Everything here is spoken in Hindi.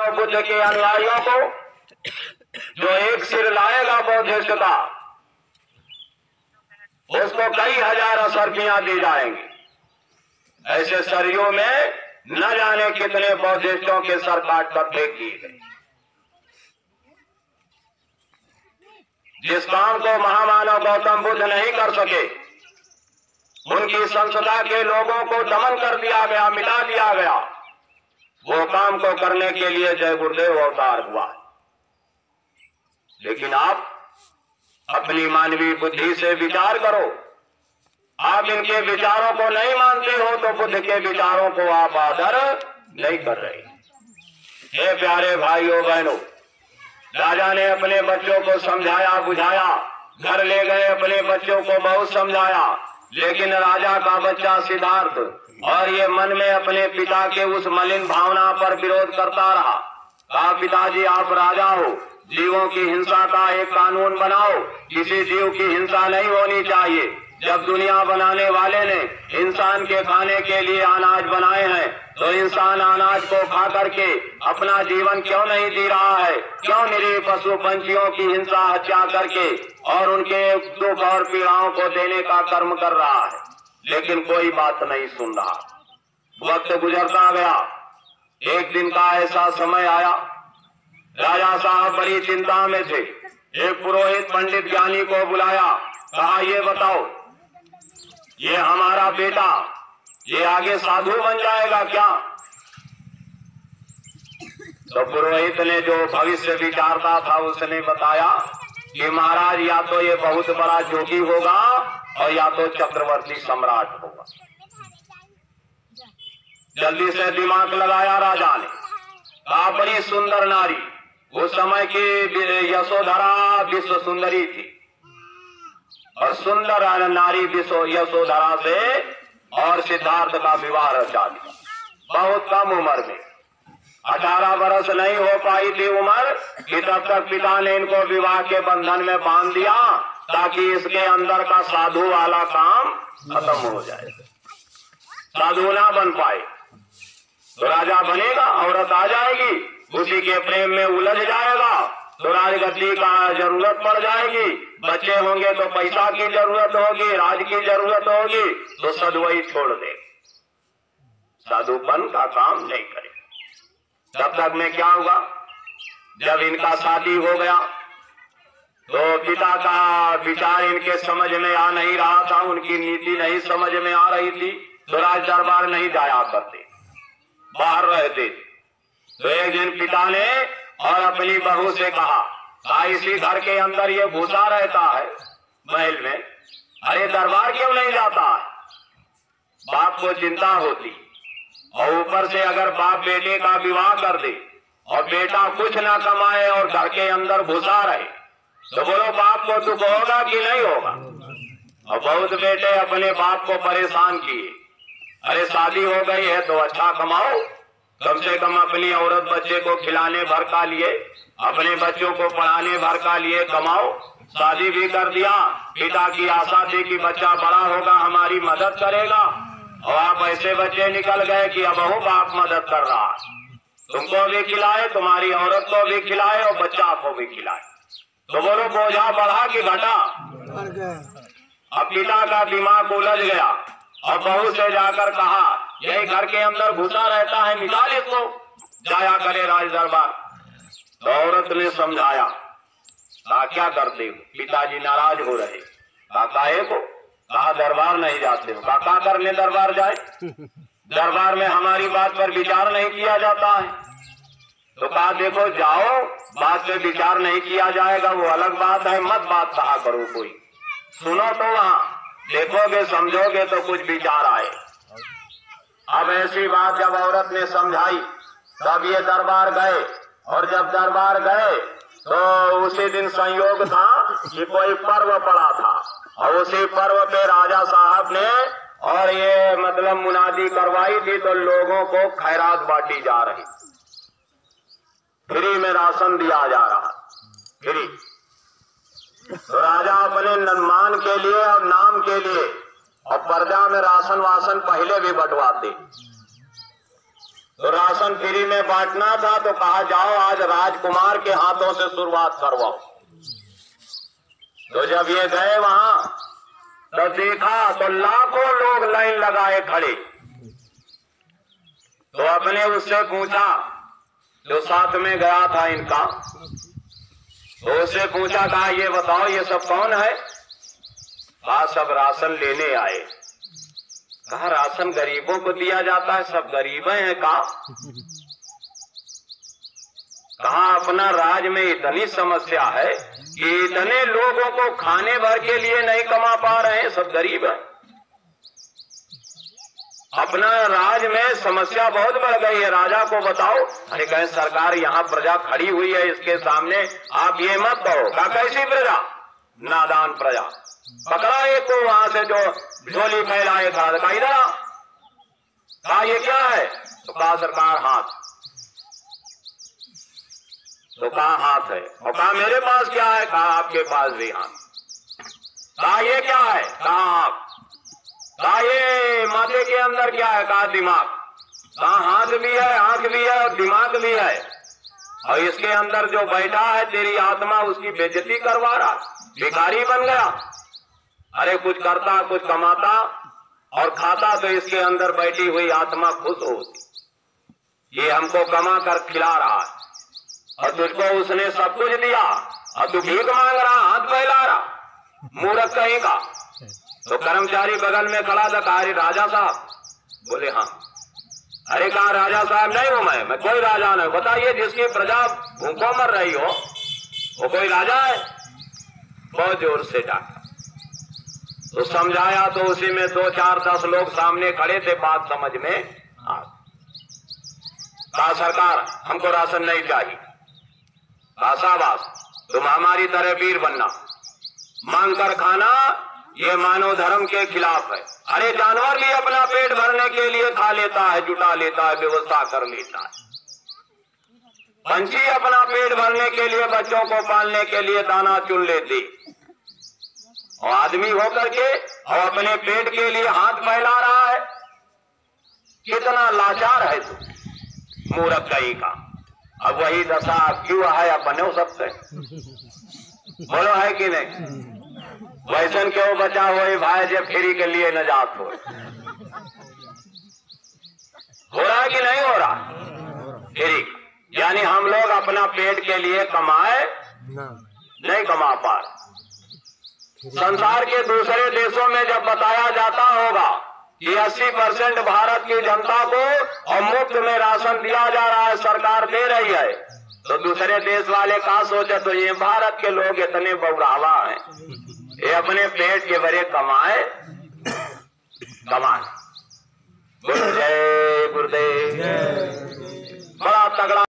गौतम बुद्ध के अनुयायियों को जो एक सिर लाएगा बौद्धिस्ट का, उसको कई हजार असरफियां दी जाएंगी। ऐसे सरियों में न जाने कितने बौद्धिस्टों के सर काट कर फेंक दिए गए। जिस काम को महामानव गौतम बुद्ध नहीं कर सके, उनकी संस्था के लोगों को दमन कर दिया गया, मिटा दिया गया। वो काम को करने के लिए जय गुरुदेव अवतार हुआ। लेकिन आप अपनी मानवीय बुद्धि से विचार करो। आप इनके विचारों को नहीं मानते हो तो बुद्ध के विचारों को आप आदर नहीं कर रहे। हे प्यारे भाइयों बहनों, राजा ने अपने बच्चों को समझाया बुझाया, घर ले गए, अपने बच्चों को बहुत समझाया, लेकिन राजा का बच्चा सिद्धार्थ और ये मन में अपने पिता के उस मलिन भावना पर विरोध करता रहा। कहा, पिताजी आप राजा हो, जीवों की हिंसा का एक कानून बनाओ, किसी जीव की हिंसा नहीं होनी चाहिए। जब दुनिया बनाने वाले ने इंसान के खाने के लिए अनाज बनाए हैं, तो इंसान अनाज को खा करके अपना जीवन क्यों नहीं जी रहा है? क्यों निरीह पशु पंछियों की हिंसा हत्या करके और उनके दुख और पीड़ाओं को देने का कर्म कर रहा है? लेकिन कोई बात नहीं सुन रहा। वक्त गुजरता गया। एक दिन का ऐसा समय आया, राजा साहब बड़ी चिंता में थे। एक पुरोहित पंडित ज्ञानी को बुलाया, कहा, ये बताओ, ये हमारा बेटा ये आगे साधु बन जाएगा क्या? तो पुरोहित ने जो भविष्य विचारता था उसने बताया कि महाराज या तो ये बहुत बड़ा जोगी होगा और या तो चक्रवर्ती सम्राट होगा। जल्दी से दिमाग लगाया राजा ने। कहा, बड़ी सुंदर नारी, उस समय की यशोधरा विश्व सुंदरी थी और सुंदर नारी यशोधरा से और सिद्धार्थ का विवाह रचा दिया। बहुत कम उम्र में, 18 वर्ष नहीं हो पाई थी उम्र कि तब तक पिता ने इनको विवाह के बंधन में बांध दिया ताकि इसके अंदर का साधु वाला काम खत्म हो जाए। साधु ना बन पाए तो राजा बनेगा, औरत आ जाएगी, उसी के प्रेम में उलझ जाएगा तो राजगद्दी का जरूरत पड़ जाएगी। बच्चे होंगे तो पैसा की जरूरत होगी, राज की जरूरत होगी, तो सदवई छोड़ दे, साधुपन का काम नहीं करे। तब तक में क्या हुआ, जब इनका शादी हो गया तो पिता का विचार इनके समझ में आ नहीं रहा था, उनकी नीति नहीं समझ में आ रही थी, तो राज दरबार नहीं जाया करते, बाहर रहते। तो एक दिन पिता ने और अपनी बहू से कहा, इसी घर के अंदर ये घुसा रहता है महल में, अरे दरबार क्यों नहीं जाता है? बाप को चिंता होती, और ऊपर से अगर बाप बेटे का विवाह कर दे और बेटा कुछ ना कमाए और घर के अंदर घुसा रहे, तो बोलो बाप को दुख होगा कि नहीं होगा? और बहुत बेटे अपने बाप को परेशान किए, अरे शादी हो गई है तो अच्छा कमाओ, कम से कम अपनी औरत बच्चे को खिलाने भर का लिए, अपने बच्चों को पढ़ाने भर का लिए कमाओ। शादी भी कर दिया, पिता की आशा थी कि बच्चा बड़ा होगा हमारी मदद करेगा, और आप ऐसे बच्चे निकल गए कि अब वो बाप मदद कर रहा है, तुमको भी खिलाए, तुम्हारी औरत को भी खिलाए और बच्चा को भी खिलाए। तो बोलो बोझा बढ़ा कि घटा? अब पिता का दिमाग उलझ गया और बहू से जाकर कहा, यही घर के अंदर घुसा रहता है, निकाल इसको, जाया करे राज दरबार। तो औरत ने समझाया, कहा क्या करते हो? पिताजी नाराज हो रहे। काकाए को कहा दरबार नहीं जाते हो। काका करने दरबार जाए? दरबार में हमारी बात पर विचार नहीं किया जाता है। तो कहा देखो जाओ, बात पे विचार नहीं किया जाएगा वो अलग बात है, मत बात कहा करो, कोई सुनो तो वहां देखोगे समझोगे तो कुछ विचार आए। अब ऐसी बात जब औरत ने समझाई तब ये दरबार गए, और जब दरबार गए तो उसी दिन संयोग था कि कोई पर्व पड़ा था, और उसी पर्व पे राजा साहब ने और ये मतलब मुनादी करवाई थी, तो लोगों को खैरात बांटी जा रही, फ्री में राशन दिया जा रहा, फ्री। तो राजा अपने मान के लिए और नाम के लिए और प्रजा में राशन वासन पहले भी बंटवाते। तो राशन फ्री में बांटना था, तो कहा जाओ आज राजकुमार के हाथों से शुरुआत करवाओ। तो जब ये गए वहां तो देखा तो लाखों लोग लाइन लगाए खड़े। तो अपने उससे पूछा, जो साथ में गया था इनका, तो उससे पूछा, कहा ये बताओ ये सब कौन है? कहा सब राशन लेने आए। कहा राशन गरीबों को दिया जाता है, सब गरीब हैं कहा अपना राज्य में इतनी समस्या है कि इतने लोगों को खाने भर के लिए नहीं कमा पा रहे हैं, सब गरीब हैं। अपना राज्य में समस्या बहुत बढ़ गई है, राजा को बताओ। अरे कहे सरकार यहाँ प्रजा खड़ी हुई है, इसके सामने आप ये मत कहो। कहा कैसी प्रजा? नादान प्रजा। पकड़ा एक को वहां से जो झोली फैलाए खड़ा, कहा इधर आ। कहा ये क्या है? तो कहा सरकार हाथ। तो कहा हाथ है। और कहा मेरे पास क्या है? कहा आपके पास भी हाथ। कहा ये क्या है? कहा आप। कहा ये माथे के अंदर क्या है? कहा दिमाग। कहा हाथ भी है, आंख भी है और दिमाग भी है, और इसके अंदर जो बैठा है तेरी आत्मा उसकी बेइज्जती करवा रहा, भिखारी बन गया। अरे कुछ करता, कुछ कमाता और खाता तो इसके अंदर बैठी हुई आत्मा खुश होती। ये हमको कमा कर खिला रहा है और तुझको उसने सब कुछ दिया और तू भीख मांग रहा, हाथ फैला रहा, मूर्ख कहीं का। तो कर्मचारी बगल में खड़ा था, कहा राजा साहब? बोले हाँ। अरे कहा राजा साहब नहीं हूं मैं कोई राजा नहीं। बताइए जिसकी प्रजा भूखों मर रही हो वो कोई राजा है? बहुत जोर से डांटा। तो समझाया तो उसी में 2, 4, 10 लोग सामने खड़े थे, बात समझ में आ। कहा सरकार हमको राशन नहीं चाहिए। कहा शाबाश, तुम हमारी तरह वीर बनना, मांग कर खाना ये मानव धर्म के खिलाफ है। अरे जानवर भी अपना पेट भरने के लिए खा लेता है, जुटा लेता है, व्यवस्था कर लेता है। पंछी अपना पेट भरने के लिए, बच्चों को पालने के लिए दाना चुन लेते, और आदमी होकर के और अपने पेट के लिए हाथ फैला रहा है। कितना लाचार है तू, मूर्ख कहीं का। अब वही दशा क्यों है अपने हो सकते? बोलो है कि नहीं? वैसन क्यों बचा हुए भाई जब फेरी के लिए न जात हो रहा है कि नहीं हो रहा? फेरी यानी हम लोग अपना पेट के लिए कमाए नहीं कमा पा रहे। संसार के दूसरे देशों में जब बताया जाता होगा कि 80% भारत की जनता को और मुफ्त में राशन दिया जा रहा है, सरकार दे रही है, तो दूसरे देश वाले का सोचे तो ये भारत के लोग इतने बौरावा हैं, ये अपने पेट के बड़े कमाए।